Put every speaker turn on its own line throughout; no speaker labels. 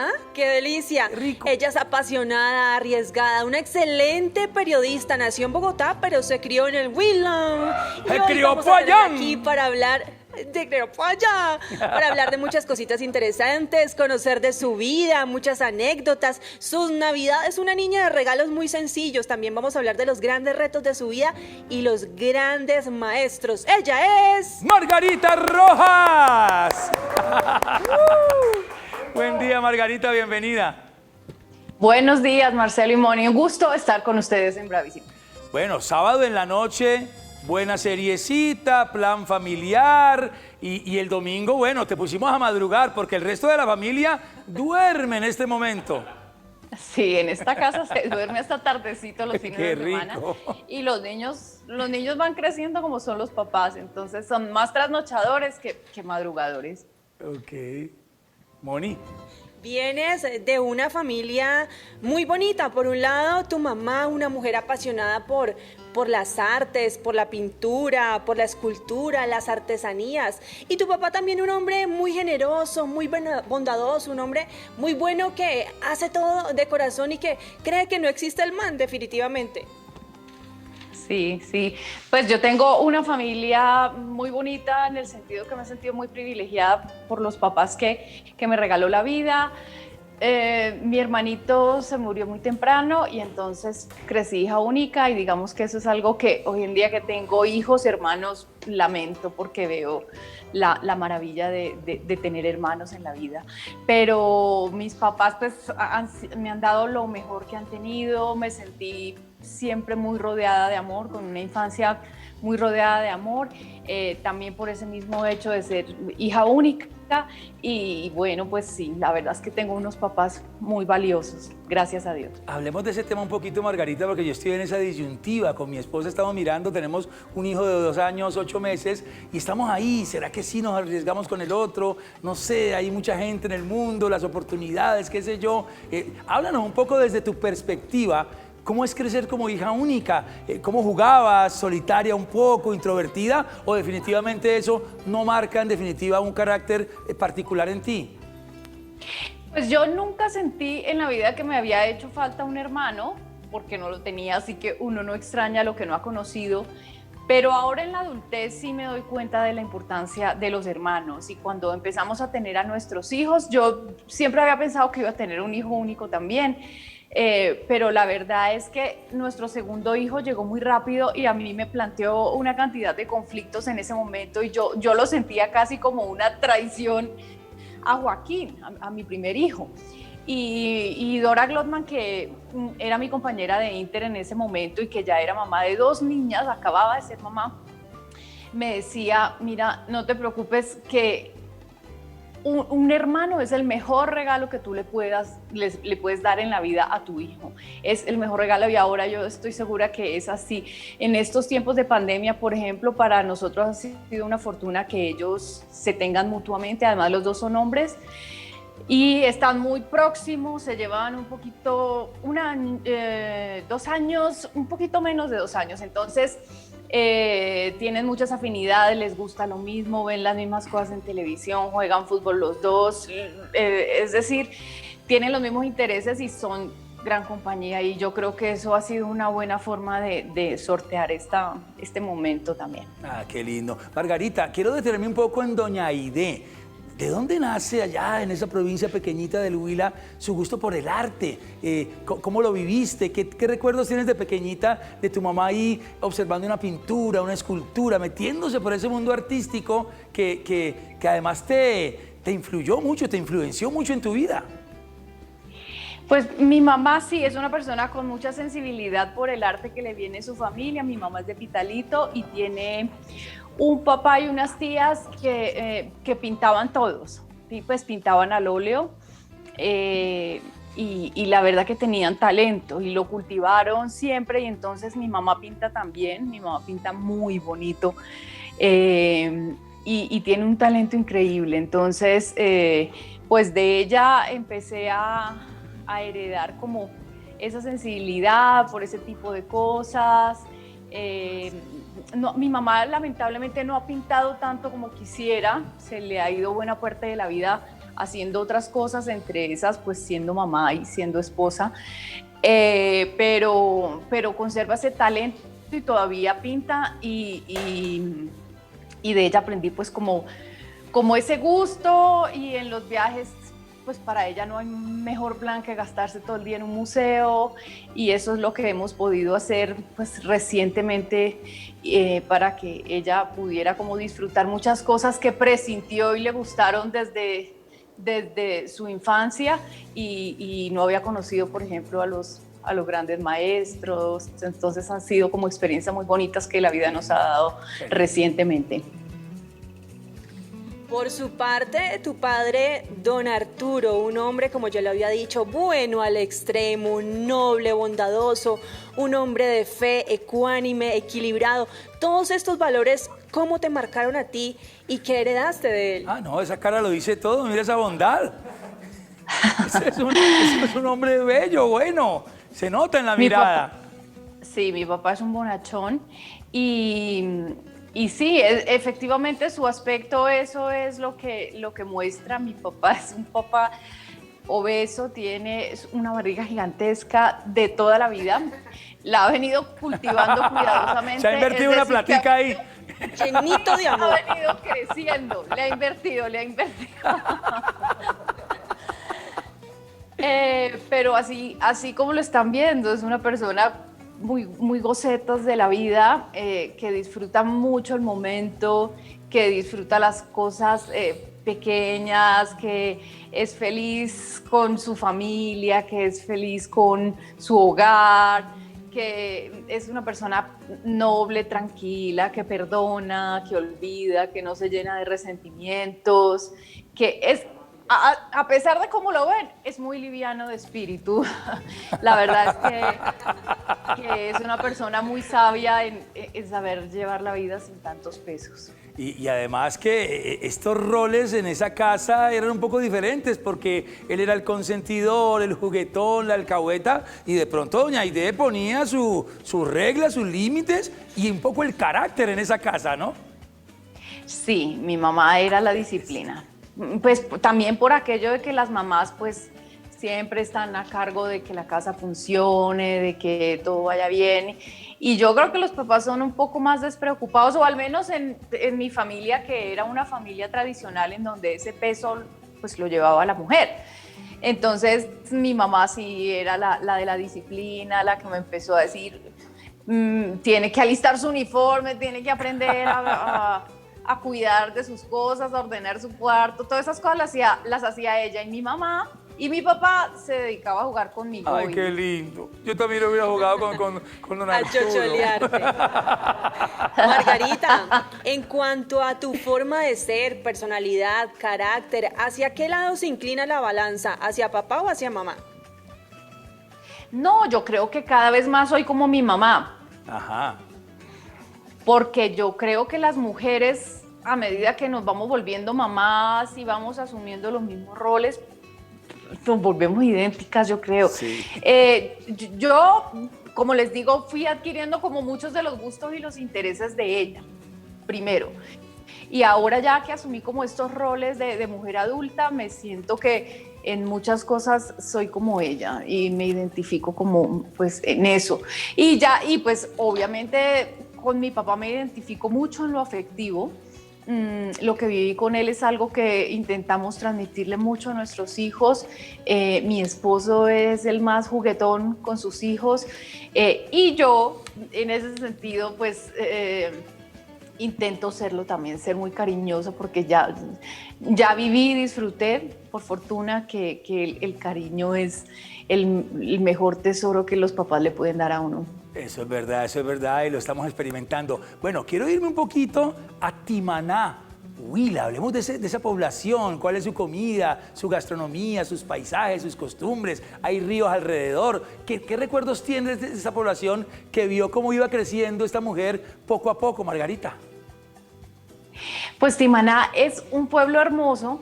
¿Ah? ¡Qué delicia!
Rico.
Ella es apasionada, arriesgada, una excelente periodista. Nació en Bogotá, pero se crió en el Willam.
¡Se
Y hoy
crió
vamos a tenerla
allá!
aquí para hablar... para hablar de muchas cositas interesantes, conocer de su vida, muchas anécdotas, sus navidades. Una niña de regalos muy sencillos. También vamos a hablar de los grandes retos de su vida y los grandes maestros. Ella es...
¡Margarita Rojas! Buen día, Margarita, bienvenida.
Buenos días, Marcelo y Moni. Un gusto estar con ustedes en Bravísimo.
Bueno, sábado en la noche, buena seriecita, plan familiar y el domingo, bueno, te pusimos a madrugar porque el resto de la familia duerme en este momento.
Sí, en esta casa se duerme hasta tardecito los fines
Qué
de semana.
rico.
Y los niños van creciendo como son los papás, entonces son más trasnochadores que madrugadores.
Ok. Moni.
Vienes de una familia muy bonita. Por un lado, tu mamá, una mujer apasionada por las artes, por la pintura, por la escultura, las artesanías. Y tu papá también un hombre muy generoso, muy bondadoso, un hombre muy bueno que hace todo de corazón y que cree que no existe el mal, definitivamente.
Sí, sí. Pues yo tengo una familia muy bonita en el sentido que me he sentido muy privilegiada por los papás que me regaló la vida. Mi hermanito se murió muy temprano y entonces crecí hija única y digamos que eso es algo que hoy en día que tengo hijos, hermanos, lamento porque veo la maravilla de tener hermanos en la vida. Pero mis papás pues me han dado lo mejor que han tenido, me sentí siempre muy rodeada de amor, con una infancia muy rodeada de amor, también por ese mismo hecho de ser hija única y bueno, pues sí, la verdad es que tengo unos papás muy valiosos, gracias a Dios.
Hablemos de ese tema un poquito, Margarita, porque yo estoy en esa disyuntiva. Con mi esposa estamos mirando, tenemos un hijo de 2 años, 8 meses, y estamos ahí. ¿Será que sí nos arriesgamos con el otro? No sé, hay mucha gente en el mundo, las oportunidades, qué sé yo. Háblanos un poco desde tu perspectiva. ¿Cómo es crecer como hija única? ¿Cómo jugabas? ¿Solitaria un poco? ¿Introvertida? ¿O definitivamente eso no marca en definitiva un carácter particular en ti?
Pues yo nunca sentí en la vida que me había hecho falta un hermano, porque no lo tenía, así que uno no extraña lo que no ha conocido. Pero ahora en la adultez sí me doy cuenta de la importancia de los hermanos y cuando empezamos a tener a nuestros hijos, yo siempre había pensado que iba a tener un hijo único también. Pero la verdad es que nuestro segundo hijo llegó muy rápido y a mí me planteó una cantidad de conflictos en ese momento y yo lo sentía casi como una traición a Joaquín, a mi primer hijo. Y Dora Glotman, que era mi compañera de Inter en ese momento y que ya era mamá de 2 niñas, acababa de ser mamá, me decía, mira, no te preocupes que un hermano es el mejor regalo que tú le puedes dar en la vida a tu hijo. Es el mejor regalo y ahora yo estoy segura que es así. En estos tiempos de pandemia, por ejemplo, para nosotros ha sido una fortuna que ellos se tengan mutuamente. Además, los 2 son hombres y están muy próximos, se llevan un poquito, 2 años, un poquito menos de 2 años. Entonces, tienen muchas afinidades, les gusta lo mismo, ven las mismas cosas en televisión, juegan fútbol los 2, es decir, tienen los mismos intereses y son gran compañía y yo creo que eso ha sido una buena forma de sortear este momento también.
Ah, qué lindo. Margarita, quiero detenerme un poco en Doña Aide. ¿De dónde nace allá en esa provincia pequeñita del Huila su gusto por el arte? ¿Cómo lo viviste? ¿Qué recuerdos tienes de pequeñita de tu mamá ahí observando una pintura, una escultura, metiéndose por ese mundo artístico que además te influyó mucho, te influenció mucho en tu vida?
Pues mi mamá sí es una persona con mucha sensibilidad por el arte que le viene de su familia. Mi mamá es de Pitalito y tiene un papá y unas tías que pintaban todos, y pues pintaban al óleo y la verdad que tenían talento y lo cultivaron siempre y entonces mi mamá pinta también, mi mamá pinta muy bonito y tiene un talento increíble, entonces pues de ella empecé a heredar como esa sensibilidad por ese tipo de cosas. No, mi mamá lamentablemente no ha pintado tanto como quisiera, se le ha ido buena parte de la vida haciendo otras cosas, entre esas pues siendo mamá y siendo esposa, pero conserva ese talento y todavía pinta y de ella aprendí pues como ese gusto, y en los viajes pues para ella no hay mejor plan que gastarse todo el día en un museo, y eso es lo que hemos podido hacer pues recientemente para que ella pudiera como disfrutar muchas cosas que presintió y le gustaron desde su infancia y no había conocido, por ejemplo, a los grandes maestros. Entonces han sido como experiencias muy bonitas que la vida nos ha dado recientemente.
Por su parte, tu padre, don Arturo, un hombre, como yo le había dicho, bueno al extremo, noble, bondadoso, un hombre de fe, ecuánime, equilibrado. Todos estos valores, ¿cómo te marcaron a ti y qué heredaste de él?
Ah, no, esa cara lo dice todo, mira esa bondad. Ese es un hombre bello, bueno, se nota en la mirada.
Sí, mi papá es un bonachón y sí, efectivamente su aspecto, eso es lo que muestra. Mi papá es un papá obeso, tiene una barriga gigantesca de toda la vida, la ha venido cultivando cuidadosamente.
Se ha invertido una platica ahí.
Llenito de amor.
Ha venido creciendo, le ha invertido. Pero así como lo están viendo, es una persona muy gocetas de la vida, que disfruta mucho el momento, que disfruta las cosas pequeñas, que es feliz con su familia, que es feliz con su hogar, que es una persona noble, tranquila, que perdona, que olvida, que no se llena de resentimientos, que es, a pesar de cómo lo ven, es muy liviano de espíritu. La verdad es que es una persona muy sabia en saber llevar la vida sin tantos pesos.
Y además que estos roles en esa casa eran un poco diferentes, porque él era el consentidor, el juguetón, la alcahueta, y de pronto doña Aide ponía sus reglas, sus límites y un poco el carácter en esa casa, ¿no?
Sí, mi mamá era la disciplina. Pues también por aquello de que las mamás pues siempre están a cargo de que la casa funcione, de que todo vaya bien. Y yo creo que los papás son un poco más despreocupados, o al menos en mi familia, que era una familia tradicional en donde ese peso pues lo llevaba la mujer. Entonces mi mamá sí era la de la disciplina, la que me empezó a decir, tiene que alistar su uniforme, tiene que aprender a cuidar de sus cosas, a ordenar su cuarto, todas esas cosas las hacía ella y mi mamá. Y mi papá se dedicaba a jugar conmigo.
Ay, qué lindo. Yo también hubiera jugado con don Arturo.
A chocholearte. Margarita, en cuanto a tu forma de ser, personalidad, carácter, ¿hacia qué lado se inclina la balanza? ¿Hacia papá o hacia mamá?
No, yo creo que cada vez más soy como mi mamá.
Ajá.
Porque yo creo que las mujeres, a medida que nos vamos volviendo mamás y vamos asumiendo los mismos roles, nos volvemos idénticas, yo creo.
Sí.
Yo, como les digo, fui adquiriendo como muchos de los gustos y los intereses de ella, primero. Y ahora ya que asumí como estos roles de mujer adulta, me siento que en muchas cosas soy como ella y me identifico como pues en eso. Y pues obviamente con mi papá me identifico mucho en lo afectivo. Lo que viví con él es algo que intentamos transmitirle mucho a nuestros hijos. Mi esposo es el más juguetón con sus hijos, y yo en ese sentido pues intento serlo también, ser muy cariñosa, porque ya viví y disfruté, por fortuna, que el cariño es el mejor tesoro que los papás le pueden dar a uno.
Eso es verdad y lo estamos experimentando. Bueno, quiero irme un poquito a Timaná, Huila. Hablemos de esa población, cuál es su comida, su gastronomía, sus paisajes, sus costumbres. Hay ríos alrededor. ¿Qué recuerdos tienes de esa población que vio cómo iba creciendo esta mujer poco a poco, Margarita?
Pues Timaná es un pueblo hermoso.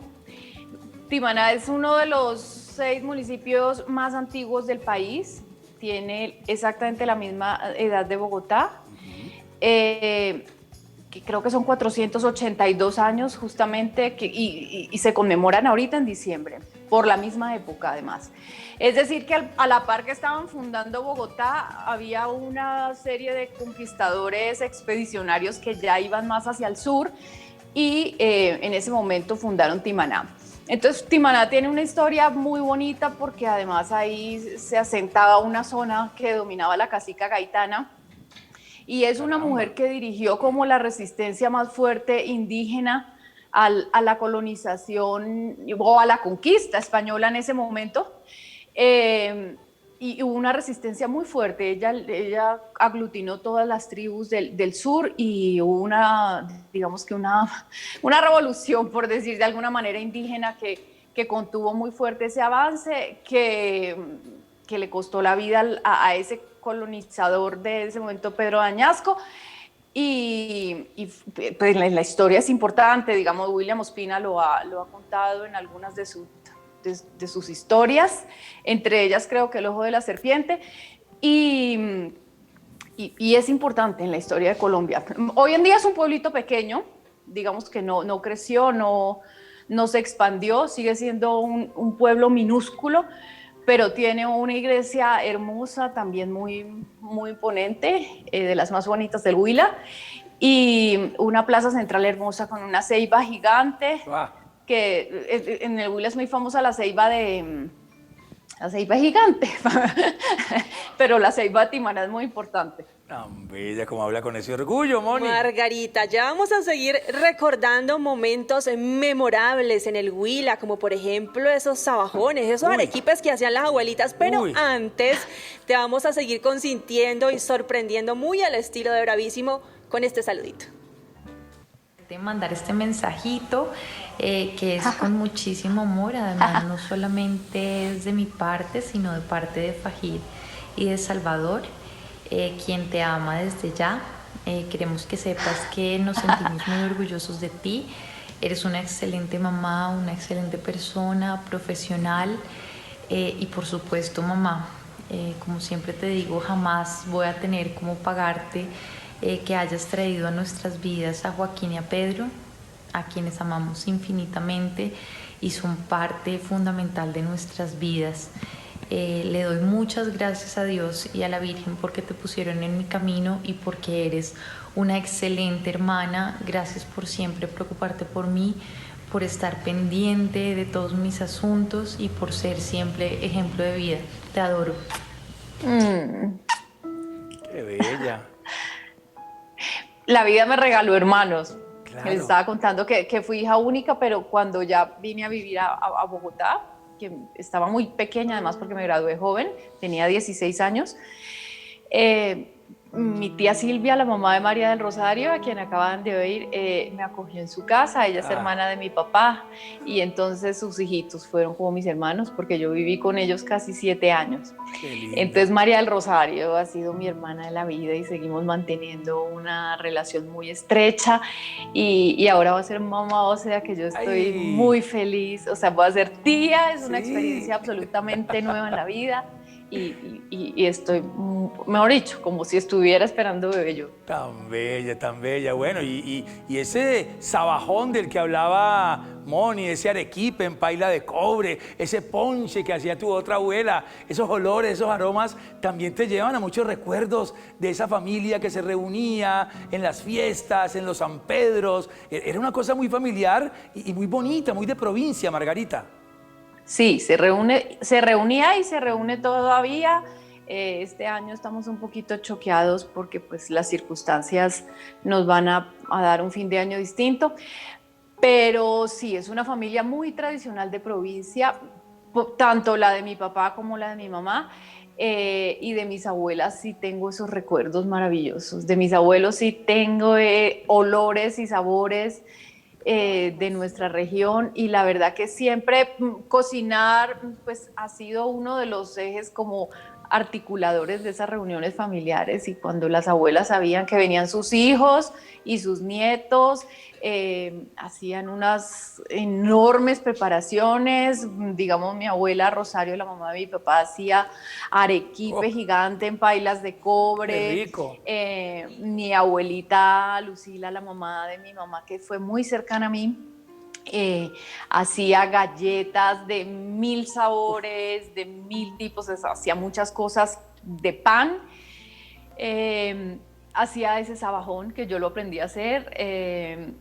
Timaná es uno de los 6 municipios más antiguos del país. Tiene exactamente la misma edad de Bogotá. que creo que son 482 años justamente, y se conmemoran ahorita en diciembre, por la misma época además. Es decir, que a la par que estaban fundando Bogotá, había una serie de conquistadores expedicionarios que ya iban más hacia el sur y en ese momento fundaron Timaná. Entonces Timaná tiene una historia muy bonita porque además ahí se asentaba una zona que dominaba la cacica Gaitana, y es una mujer que dirigió como la resistencia más fuerte indígena a la colonización o a la conquista española en ese momento. Y hubo una resistencia muy fuerte. Ella aglutinó todas las tribus del sur y hubo digamos que una revolución, por decir de alguna manera, indígena que contuvo muy fuerte ese avance, que le costó la vida a ese colonizador de ese momento, Pedro Añasco. Y pues la historia es importante, digamos, William Ospina lo ha contado en algunas de sus historias, entre ellas creo que El ojo de la serpiente, y es importante en la historia de Colombia. Hoy en día es un pueblito pequeño, digamos que no creció, no se expandió, sigue siendo un pueblo minúsculo, pero tiene una iglesia hermosa, también muy, muy imponente, de las más bonitas del Huila, y una plaza central hermosa con una ceiba gigante, que en el Huila es muy famosa la ceiba gigante, pero la ceiba de Timaná es muy importante.
Bella, como habla con ese orgullo, Moni.
Margarita, ya vamos a seguir recordando momentos memorables en el Huila, como por ejemplo esos sabajones, esos arequipes que hacían las abuelitas, pero antes te vamos a seguir consintiendo y sorprendiendo muy al estilo de Bravísimo con este saludito.
De mandar este mensajito que es con muchísimo amor, además no solamente es de mi parte, sino de parte de Fajir y de Salvador, quien te ama desde ya. Queremos que sepas que nos sentimos muy orgullosos de ti. Eres una excelente mamá, una excelente persona, profesional, y por supuesto mamá, como siempre te digo, jamás voy a tener cómo pagarte que hayas traído a nuestras vidas a Joaquín y a Pedro, a quienes amamos infinitamente y son parte fundamental de nuestras vidas. Le doy muchas gracias a Dios y a la Virgen porque te pusieron en mi camino y porque eres una excelente hermana. Gracias por siempre preocuparte por mí, por estar pendiente de todos mis asuntos y por ser siempre ejemplo de vida. Te adoro.
Qué bella.
La vida me regaló hermanos.
Claro.
Les estaba contando que fui hija única, pero cuando ya vine a vivir a Bogotá, que estaba muy pequeña además porque me gradué joven, tenía 16 años, mi tía Silvia, la mamá de María del Rosario, a quien acaban de oír, me acogió en su casa. Ella es hermana de mi papá y entonces sus hijitos fueron como mis hermanos porque yo viví con ellos casi 7 años. Entonces María del Rosario ha sido mi hermana de la vida y seguimos manteniendo una relación muy estrecha y ahora va a ser mamá, o sea que yo estoy muy feliz, o sea, voy a ser tía, es una experiencia absolutamente nueva en la vida. Y estoy, mejor dicho, como si estuviera esperando bebé yo.
Tan bella, tan bella. Bueno, y ese sabajón del que hablaba Moni, ese arequipe en paila de cobre, ese ponche que hacía tu otra abuela, esos olores, esos aromas, también te llevan a muchos recuerdos de esa familia que se reunía en las fiestas, en los San Pedros. Era una cosa muy familiar y muy bonita, muy de provincia, Margarita.
Sí, se reunía y se reúne todavía. Este año estamos un poquito choqueados porque pues, las circunstancias nos van a dar un fin de año distinto, pero sí, es una familia muy tradicional de provincia, tanto la de mi papá como la de mi mamá, y de mis abuelas sí tengo esos recuerdos maravillosos. De mis abuelos sí tengo olores y sabores de nuestra región, y la verdad que siempre cocinar pues ha sido uno de los ejes como articuladores de esas reuniones familiares, y cuando las abuelas sabían que venían sus hijos y sus nietos, hacían unas enormes preparaciones. Digamos, mi abuela Rosario, la mamá de mi papá, hacía arequipe gigante en pailas de cobre.
Qué rico.
Mi abuelita Lucila, la mamá de mi mamá, que fue muy cercana a mí, hacía galletas de 1000 sabores, de 1000 tipos, hacía muchas cosas de pan. Hacía ese sabajón que yo lo aprendí a hacer,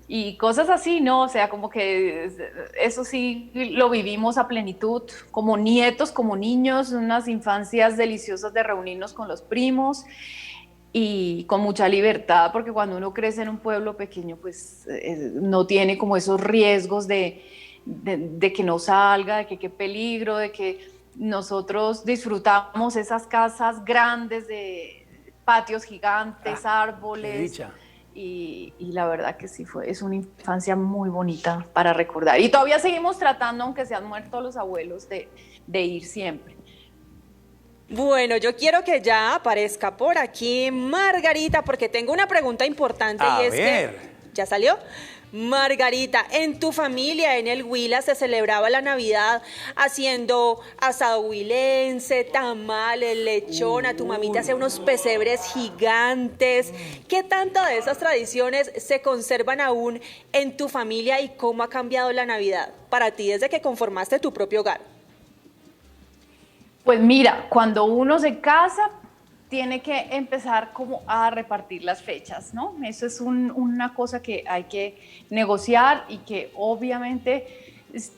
y cosas así, ¿no? O sea, como que eso sí lo vivimos a plenitud, como nietos, como niños, unas infancias deliciosas de reunirnos con los primos y con mucha libertad, porque cuando uno crece en un pueblo pequeño, pues no tiene como esos riesgos de que no salga, de que qué peligro, de que nosotros disfrutamos esas casas grandes de patios gigantes, árboles.
Qué dicha.
Y la verdad que sí, es una infancia muy bonita para recordar. Y todavía seguimos tratando, aunque se han muerto los abuelos, de ir siempre.
Bueno, yo quiero que ya aparezca por aquí Margarita, porque tengo una pregunta importante
A
y es
ver.
que... ¿Ya salió? Margarita, en tu familia, en el Huila, se celebraba la Navidad haciendo asado huilense, tamales, lechón, a tu mamita hacía unos pesebres gigantes. ¿Qué tanto de esas tradiciones se conservan aún en tu familia y cómo ha cambiado la Navidad para ti desde que conformaste tu propio hogar?
Pues mira, cuando uno se casa, tiene que empezar como a repartir las fechas, ¿no? Eso es una cosa que hay que negociar y que obviamente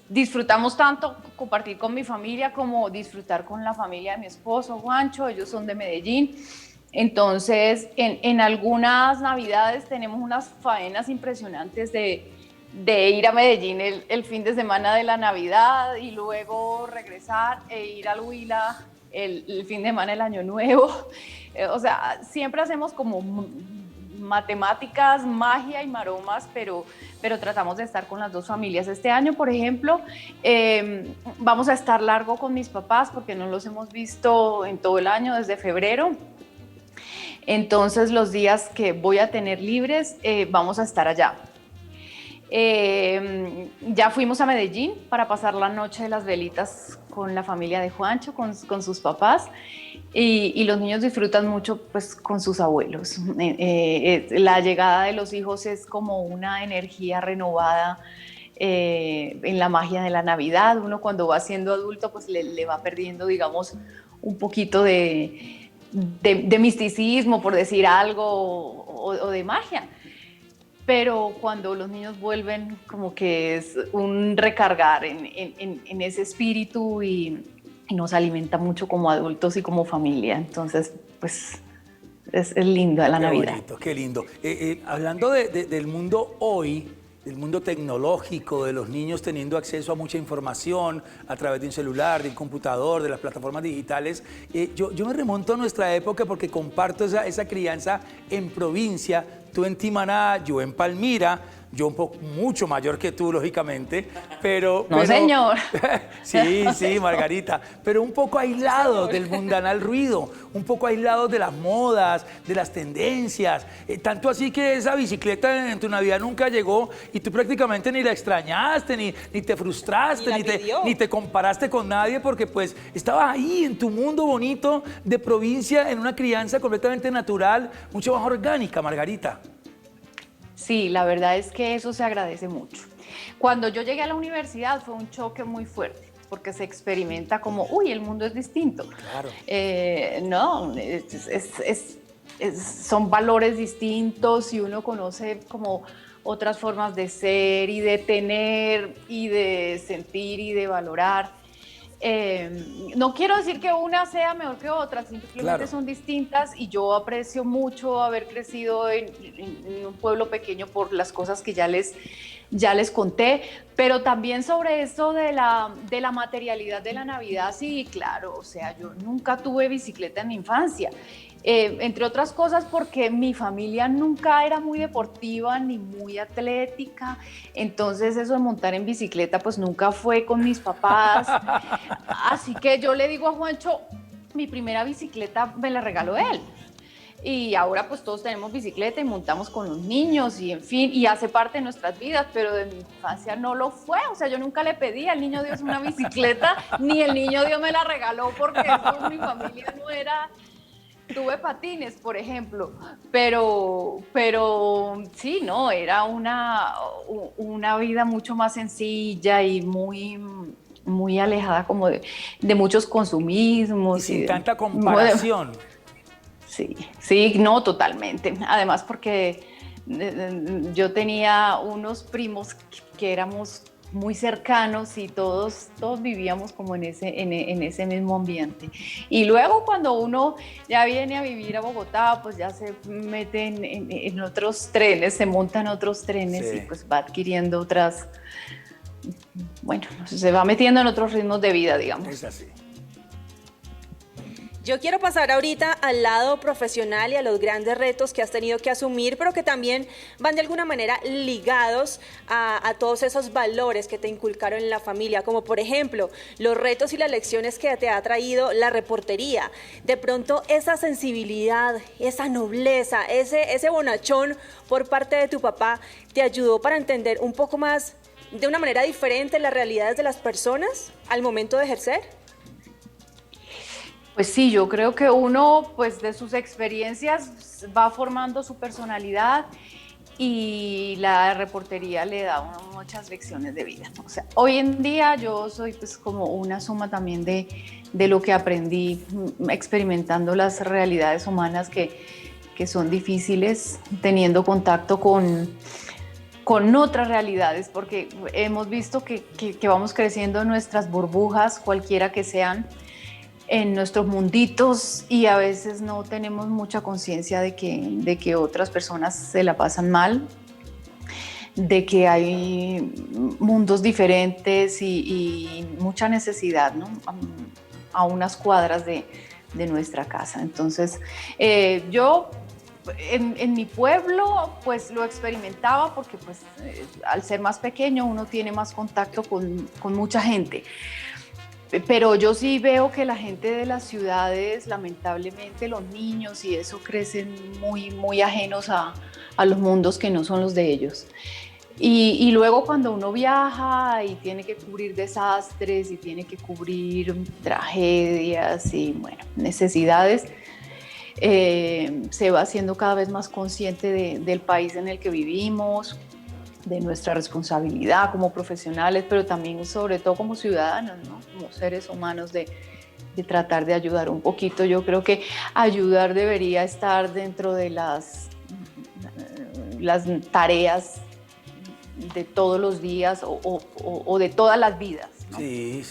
disfrutamos tanto compartir con mi familia como disfrutar con la familia de mi esposo, Juancho. Ellos son de Medellín. Entonces, en algunas Navidades tenemos unas faenas impresionantes de ir a Medellín el fin de semana de la Navidad y luego regresar e ir al Huila el fin de semana del Año Nuevo. O sea, siempre hacemos como matemáticas, magia y maromas, pero tratamos de estar con las dos familias. Este año, por ejemplo, vamos a estar largo con mis papás porque no los hemos visto en todo el año, desde febrero. Entonces, los días que voy a tener libres, vamos a estar allá. Ya fuimos a Medellín para pasar la noche de las velitas con la familia de Juancho, con sus papás, y los niños disfrutan mucho pues con sus abuelos. La llegada de los hijos es como una energía renovada en la magia de la Navidad. Uno cuando va siendo adulto pues le va perdiendo, digamos, un poquito de misticismo, por decir algo, o de magia. Pero cuando los niños vuelven, como que es un recargar en ese espíritu y nos alimenta mucho como adultos y como familia. Entonces, pues es lindo la Navidad.
Bonito, qué lindo. Hablando del mundo hoy, del mundo tecnológico, de los niños teniendo acceso a mucha información a través de un celular, de un computador, de las plataformas digitales, yo me remonto a nuestra época porque comparto esa crianza en provincia. Tú en Timaná, yo en Palmira, yo un poco mucho mayor que tú, lógicamente, pero...
No, señor.
Sí, Margarita, pero un poco aislados del mundanal ruido, un poco aislados de las modas, de las tendencias, tanto así que esa bicicleta en tu Navidad nunca llegó y tú prácticamente ni la extrañaste, ni te frustraste, ni te comparaste con nadie porque pues estabas ahí en tu mundo bonito de provincia, en una crianza completamente natural, mucho más orgánica, Margarita.
Sí, la verdad es que eso se agradece mucho. Cuando yo llegué a la universidad fue un choque muy fuerte, porque se experimenta como, uy, el mundo es distinto.
Claro.
No, son valores distintos y uno conoce como otras formas de ser y de tener y de sentir y de valorar. No quiero decir que una sea mejor que otra, simplemente claro, son distintas, y yo aprecio mucho haber crecido en un pueblo pequeño por las cosas que ya les conté, pero también sobre esto de la materialidad de la Navidad. Sí, claro, o sea, yo nunca tuve bicicleta en mi infancia. Entre otras cosas porque mi familia nunca era muy deportiva ni muy atlética, entonces eso de montar en bicicleta pues nunca fue con mis papás. Así que yo le digo a Juancho, mi primera bicicleta me la regaló él. Y ahora pues todos tenemos bicicleta y montamos con los niños y en fin, y hace parte de nuestras vidas, pero de mi infancia no lo fue. O sea, yo nunca le pedí al niño Dios una bicicleta, ni el niño Dios me la regaló porque eso en mi familia no era... Tuve patines, por ejemplo, pero sí, no, era una vida mucho más sencilla y muy alejada como de muchos consumismos.
Y sin tanta comparación.
Sí, no, totalmente. Además porque yo tenía unos primos que éramos muy cercanos y todos vivíamos como en ese mismo ambiente. Y luego cuando uno ya viene a vivir a Bogotá, pues ya se mete en otros trenes, se montan otros trenes, sí, y pues va adquiriendo otras, bueno, se va metiendo en otros ritmos de vida, digamos.
Es así.
Yo quiero pasar ahorita al lado profesional y a los grandes retos que has tenido que asumir, pero que también van de alguna manera ligados a todos esos valores que te inculcaron en la familia, como por ejemplo los retos y las lecciones que te ha traído la reportería. De pronto esa sensibilidad, esa nobleza, ese bonachón por parte de tu papá te ayudó para entender un poco más, de una manera diferente, las realidades de las personas al momento de ejercer.
Pues sí, yo creo que uno, pues de sus experiencias va formando su personalidad y la reportería le da a uno muchas lecciones de vida. O sea, hoy en día yo soy pues como una suma también de lo que aprendí experimentando las realidades humanas que son difíciles, teniendo contacto con otras realidades, porque hemos visto que vamos creciendo en nuestras burbujas, cualquiera que sean, en nuestros munditos, y a veces no tenemos mucha conciencia de que otras personas se la pasan mal, de que hay mundos diferentes y mucha necesidad, ¿no? A unas cuadras de nuestra casa. Entonces, yo en mi pueblo pues lo experimentaba porque pues al ser más pequeño uno tiene más contacto con mucha gente. Pero yo sí veo que la gente de las ciudades, lamentablemente los niños y eso, crecen muy ajenos a los mundos que no son los de ellos. Y luego cuando uno viaja y tiene que cubrir desastres y tiene que cubrir tragedias y bueno, necesidades, se va haciendo cada vez más consciente del país en el que vivimos, de nuestra responsabilidad como profesionales, pero también sobre todo como ciudadanos, ¿no? Como seres humanos, de tratar de ayudar un poquito. Yo creo que ayudar debería estar dentro de las tareas de todos los días o de todas las vidas, ¿no?
Sí,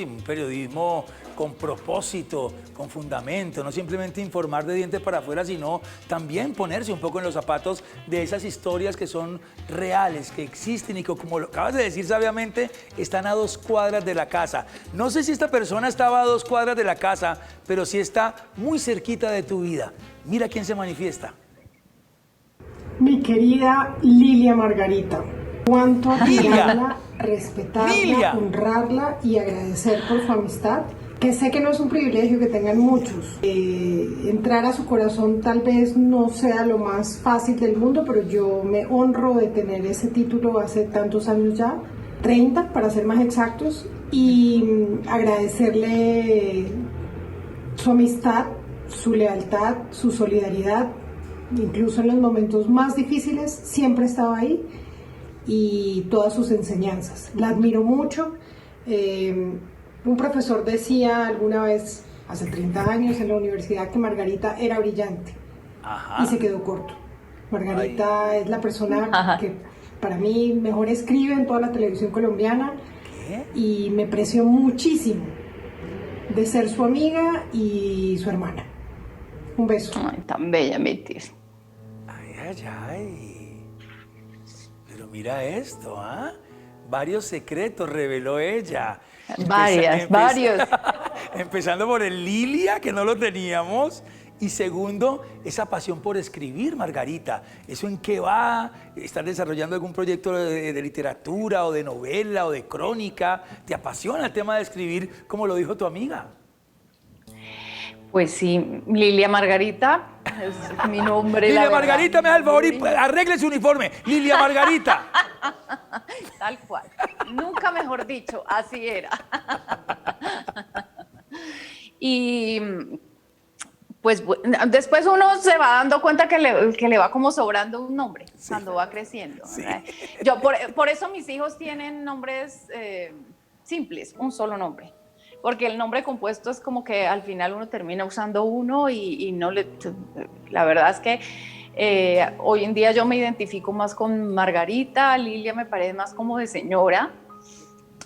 un periodismo con propósito, con fundamento, no simplemente informar de dientes para afuera, sino también ponerse un poco en los zapatos de esas historias que son reales, que existen y que, como lo acabas de decir sabiamente, están a 2 cuadras de la casa. No sé si esta persona estaba a 2 cuadras de la casa, pero sí está muy cerquita de tu vida. Mira quién se manifiesta.
Mi querida Lilia Margarita, cuánto admirarla, respetarla, honrarla y agradecer por su amistad, que sé que no es un privilegio que tengan muchos. Entrar a su corazón tal vez no sea lo más fácil del mundo, pero yo me honro de tener ese título hace tantos años ya, 30 para ser más exactos, y agradecerle su amistad, su lealtad, su solidaridad, incluso en los momentos más difíciles siempre estaba ahí, y todas sus enseñanzas. La admiro mucho. Un profesor decía alguna vez, hace 30 años en la universidad, que Margarita era brillante. Ajá. Y se quedó corto. Margarita es la persona que para mí mejor escribe en toda la televisión colombiana. ¿Qué? Y me preció muchísimo de ser su amiga y su hermana. Un beso.
Ay, tan bella, Metis.
Ay. Pero mira esto, ¿ah? Varios secretos reveló ella.
Varios.
Empezando por el Lilia, que no lo teníamos. Y segundo, esa pasión por escribir, Margarita. ¿Eso en qué va? ¿Estás desarrollando algún proyecto de literatura o de novela o de crónica? ¿Te apasiona el tema de escribir, como lo dijo tu amiga?
Pues sí, Lilia Margarita es mi nombre.
Lilia
la verdad.
Margarita, me da el favor y arregle su uniforme. Lilia Margarita.
Tal cual. Nunca mejor dicho, así era. Y pues después uno se va dando cuenta que le va como sobrando un nombre cuando va creciendo.
Sí.
Yo por eso mis hijos tienen nombres simples, un solo nombre. Porque el nombre compuesto es como que al final uno termina usando uno y no le... La verdad es que hoy en día yo me identifico más con Margarita, Lilia me parece más como de señora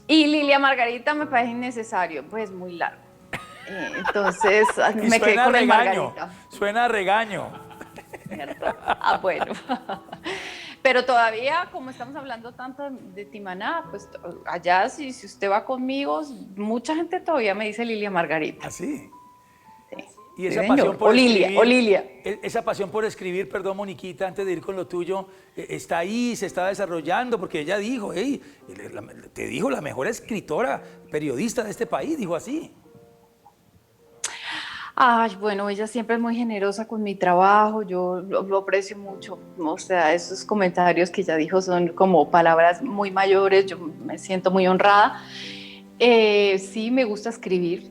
y Lilia Margarita me parece innecesario, pues muy largo. Entonces
Y
me quedé con el
regaño,
Margarita.
suena a regaño.
¿Cierto? Ah, bueno. Pero todavía, como estamos hablando tanto de Timaná, pues allá si usted va conmigo, mucha gente todavía me dice Lilia Margarita.
Así.
Sí.
Y esa
Sí,
pasión
señor.
por
O Lilia,
escribir,
o Lilia.
esa pasión por escribir, perdón, Moniquita, antes de ir con lo tuyo, está ahí, se está desarrollando, porque ella dijo, hey, te dijo la mejor escritora, periodista de este país, dijo así.
Ay, bueno, ella siempre es muy generosa con mi trabajo, yo lo aprecio mucho, o sea, esos comentarios que ella dijo son como palabras muy mayores, yo me siento muy honrada. Sí, me gusta escribir,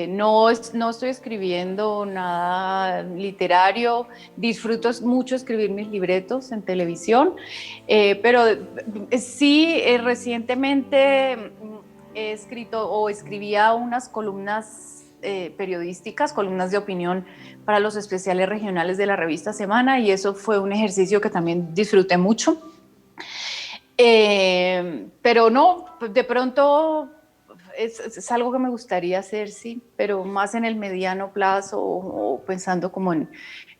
no estoy escribiendo nada literario, disfruto mucho escribir mis libretos en televisión, pero sí, recientemente he escrito o escribía unas columnas periodísticas, columnas de opinión para los especiales regionales de la revista Semana y eso fue un ejercicio que también disfruté mucho. Pero no, de pronto es algo que me gustaría hacer, sí, pero más en el mediano plazo o pensando como en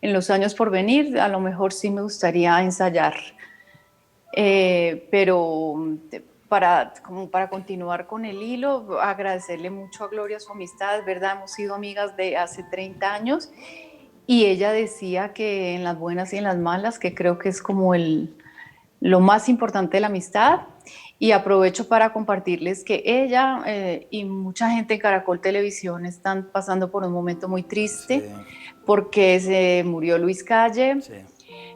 los años por venir, a lo mejor sí me gustaría ensayar. Pero como para continuar con el hilo, agradecerle mucho a Gloria su amistad, es verdad, hemos sido amigas de hace 30 años y ella decía que en las buenas y en las malas, que creo que es como lo más importante de la amistad y aprovecho para compartirles que ella y mucha gente en Caracol Televisión están pasando por un momento muy triste porque se murió Luis Calle.
Sí.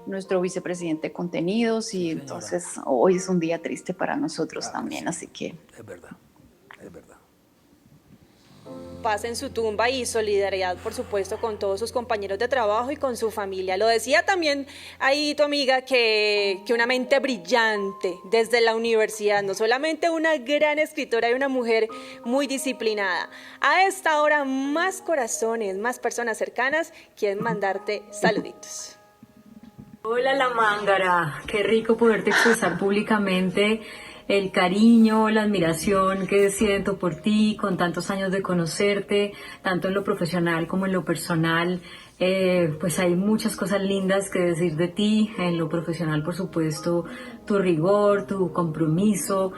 Nuestro vicepresidente de contenidos y
señora.
entonces hoy es un día triste para nosotros también,
sí.
así que...
Es verdad, es verdad.
Paz en su tumba y solidaridad, por supuesto, con todos sus compañeros de trabajo y con su familia. Lo decía también ahí tu amiga que una mente brillante desde la universidad, no solamente una gran escritora y una mujer muy disciplinada. A esta hora más corazones, más personas cercanas quieren mandarte saluditos.
Hola La Mángara, qué rico poderte expresar públicamente el cariño, la admiración que siento por ti, con tantos años de conocerte, tanto en lo profesional como en lo personal. Pues hay muchas cosas lindas que decir de ti, en lo profesional por supuesto, tu rigor, tu compromiso,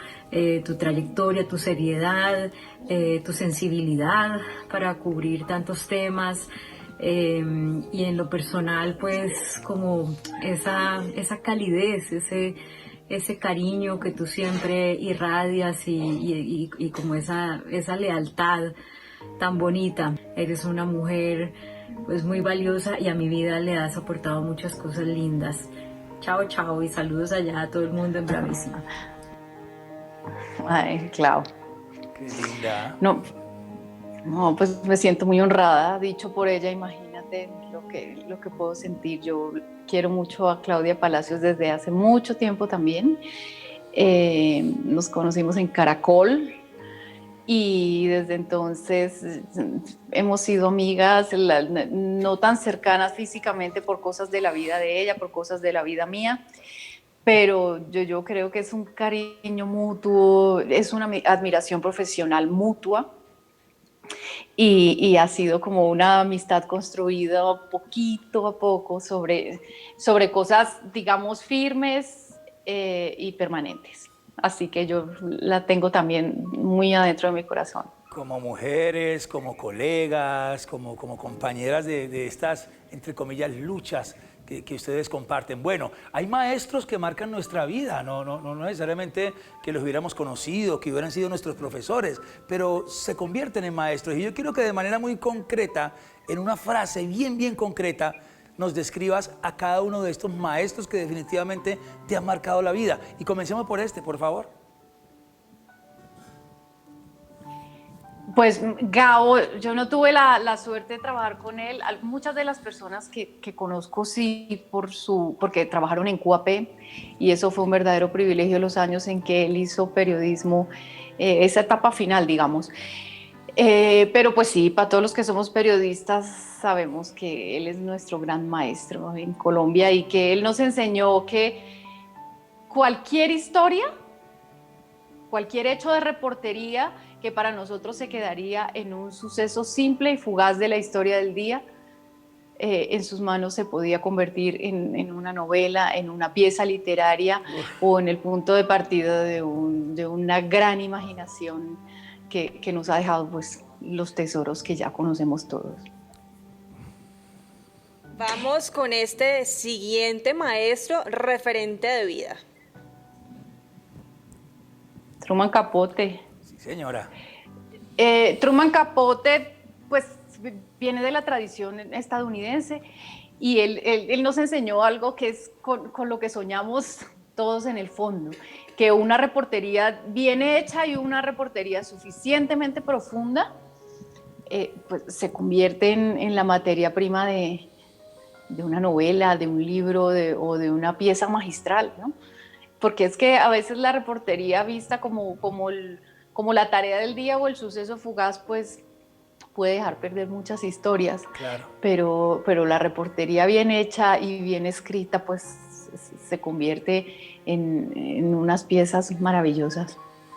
tu trayectoria, tu seriedad, tu sensibilidad para cubrir tantos temas. Y en lo personal pues como esa calidez, ese cariño que tú siempre irradias y como esa lealtad tan bonita. Eres una mujer pues muy valiosa y a mi vida le has aportado muchas cosas lindas. Chao, chao y saludos allá a todo el mundo en Bravísima.
Ay, Clau.
Qué linda.
No, pues me siento muy honrada, dicho por ella, imagínate lo que puedo sentir. Yo quiero mucho a Claudia Palacios desde hace mucho tiempo también. Nos conocimos en Caracol y desde entonces hemos sido amigas, no tan cercanas físicamente por cosas de la vida de ella, por cosas de la vida mía. Pero yo creo que es un cariño mutuo, es una admiración profesional mutua. Y ha sido como una amistad construida poquito a poco sobre cosas, digamos, firmes y permanentes. Así que yo la tengo también muy adentro de mi corazón.
como mujeres, como colegas, como compañeras de estas, entre comillas, luchas que ustedes comparten. Bueno, hay maestros que marcan nuestra vida, no necesariamente que los hubiéramos conocido, que hubieran sido nuestros profesores, pero se convierten en maestros. Y yo quiero que de manera muy concreta, en una frase bien concreta, nos describas a cada uno de estos maestros que definitivamente te han marcado la vida. Y comencemos por este, por favor.
Pues Gabo, yo no tuve la suerte de trabajar con él. Muchas de las personas que conozco sí porque trabajaron en QAP y eso fue un verdadero privilegio los años en que él hizo periodismo, esa etapa final, digamos. Pero pues sí, para todos los que somos periodistas sabemos que él es nuestro gran maestro en Colombia y que él nos enseñó que cualquier historia, cualquier hecho de reportería que para nosotros se quedaría en un suceso simple y fugaz de la historia del día, en sus manos se podía convertir en una novela, en una pieza literaria o en el punto de partida de una gran imaginación que nos ha dejado pues, los tesoros que ya conocemos todos.
Vamos con este siguiente maestro, referente de vida.
Truman Capote.
Sí, señora.
Truman Capote, pues, viene de la tradición estadounidense y él nos enseñó algo que es con lo que soñamos todos en el fondo, que una reportería bien hecha y una reportería suficientemente profunda pues, se convierte en la materia prima de una novela, de un libro o de una pieza magistral, ¿no? Porque es que a veces la reportería vista como la tarea del día o el suceso fugaz, pues puede dejar perder muchas historias.
Claro.
Pero la reportería bien hecha y bien escrita, pues se convierte en unas piezas maravillosas.